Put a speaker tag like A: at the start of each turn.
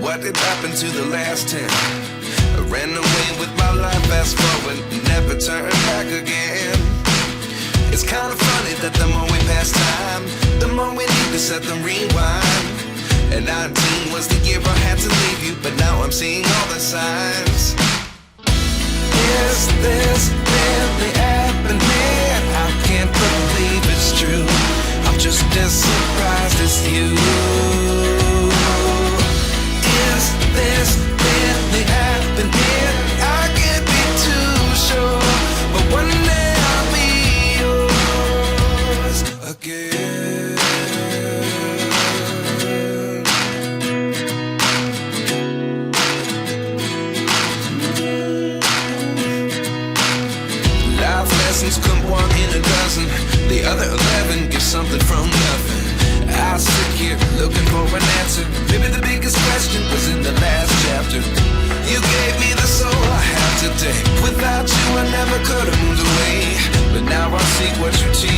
A: what did happen to the last 10? I ran away with my life, fast forward, never turn back again. It's kind of funny that the more we pass time, the more we need to set the rewind. And 19 was the year I had to leave you, but now I'm seeing all the signs. Is this really happening? I can't believe it's true. I'm just as surprised as you. Is this really happening? I can't be too sure, but one day I'll be yours again. Life lessons come one in a dozen. The other 11 get something from nothing. I sit here looking for an answer. Maybe the biggest question was in the last chapter. You gave me the soul I have today. Without you I never could have moved away, but now I see what you teach.